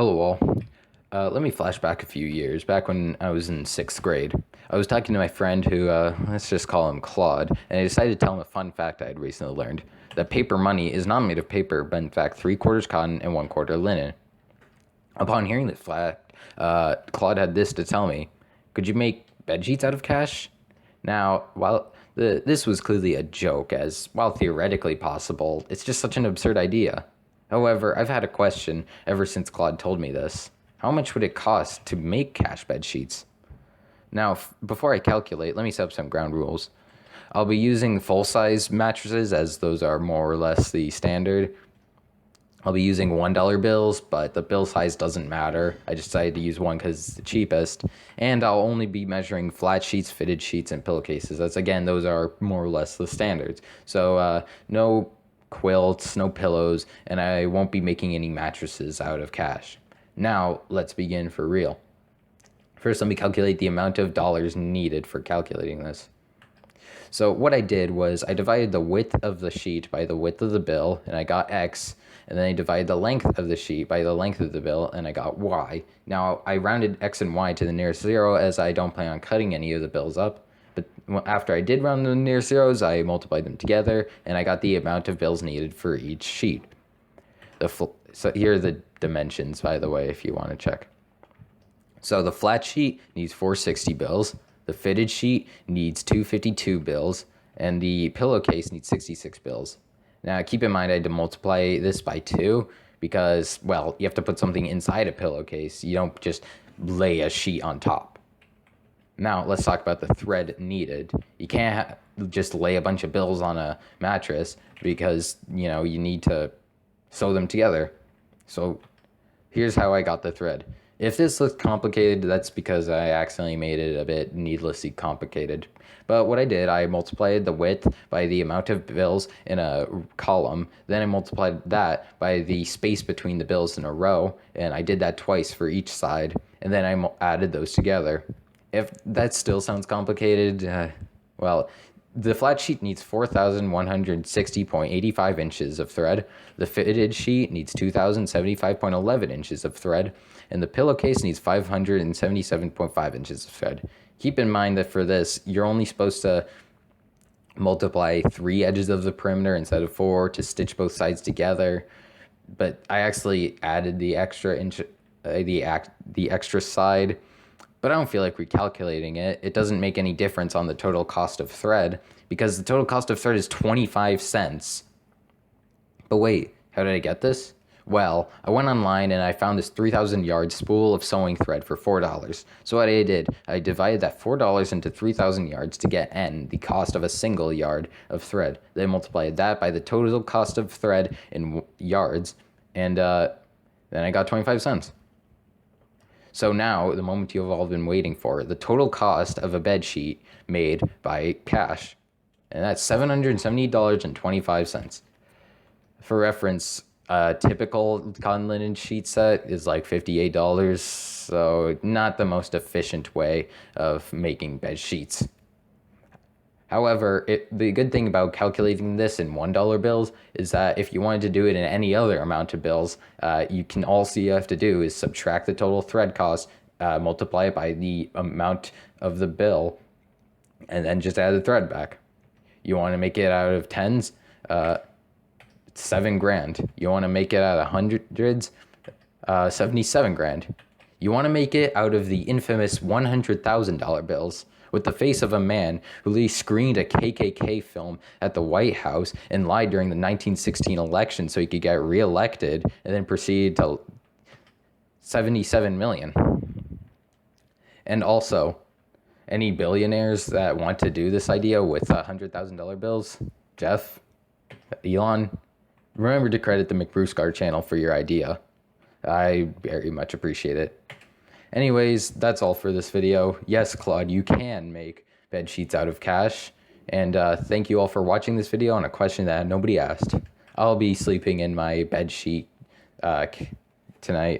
Hello all. Let me flash back a few years, back when I was in 6th grade. I was talking to my friend who, let's just call him Claude, and I decided to tell him a fun fact I had recently learned. That paper money is not made of paper, but in fact 3/4 cotton and 1/4 linen. Upon hearing this fact, Claude had this to tell me. Could you make bedsheets out of cash? Now, while this was clearly a joke, as while theoretically possible, it's just such an absurd idea. However, I've had a question ever since Claude told me this. How much would it cost to make cash bed sheets? Now, before I calculate, let me set up some ground rules. I'll be using full-size mattresses, as those are more or less the standard. I'll be using $1 bills, but the bill size doesn't matter. I just decided to use one because it's the cheapest. And I'll only be measuring flat sheets, fitted sheets, and pillowcases. That's, again, those are more or less the standards. So no quilts, no pillows, and I won't be making any mattresses out of cash. Now, let's begin for real. First, let me calculate the amount of dollars needed for calculating this. So what I did was I divided the width of the sheet by the width of the bill, and I got X, and then I divided the length of the sheet by the length of the bill, and I got Y. Now, I rounded X and Y to the nearest zero, as I don't plan on cutting any of the bills up. But after I did round the nearest zeros, I multiplied them together, and I got the amount of bills needed for each sheet. So here are the dimensions, by the way, if you want to check. So the flat sheet needs 460 bills, the fitted sheet needs 252 bills, and the pillowcase needs 66 bills. Now keep in mind I had to multiply this by 2 because, well, you have to put something inside a pillowcase. You don't just lay a sheet on top. Now let's talk about the thread needed. You can't just lay a bunch of bills on a mattress because, you need to sew them together. So here's how I got the thread. If this looks complicated, that's because I accidentally made it a bit needlessly complicated. But what I did, I multiplied the width by the amount of bills in a column. Then I multiplied that by the space between the bills in a row. And I did that twice for each side. And then I added those together. If that still sounds complicated, well, the flat sheet needs 4,160.85 inches of thread. The fitted sheet needs 2,075.11 inches of thread. And the pillowcase needs 577.5 inches of thread. Keep in mind that for this, you're only supposed to multiply 3 edges of the perimeter instead of 4 to stitch both sides together. But I actually added the extra inch, the extra side. But I don't feel like recalculating it. It doesn't make any difference on the total cost of thread because the total cost of thread is 25 cents. But wait, how did I get this? Well, I went online and I found this 3,000 yard spool of sewing thread for $4. So what I did, I divided that $4 into 3,000 yards to get N, the cost of a single yard of thread. Then multiplied that by the total cost of thread in yards, and then I got 25 cents. So now, the moment you've all been waiting for, the total cost of a bed sheet made by cash, and that's $770.25. For reference, a typical cotton linen sheet set is like $58, so not the most efficient way of making bed sheets. However, the good thing about calculating this in $1 bills is that if you wanted to do it in any other amount of bills, all you have to do is subtract the total thread cost, multiply it by the amount of the bill, and then just add the thread back. You want to make it out of tens, it's $7,000. You want to make it out of hundreds, $77,000. You want to make it out of the infamous $100,000 bills, with the face of a man who screened a KKK film at the White House and lied during the 1916 election so he could get reelected, and then proceeded to $77 million. And also, any billionaires that want to do this idea with $100,000 bills, Jeff, Elon, remember to credit the McBruce channel for your idea. I very much appreciate it. Anyways, that's all for this video. Yes, Claude, you can make bed sheets out of cash. And thank you all for watching this video on a question that nobody asked. I'll be sleeping in my bed sheet tonight.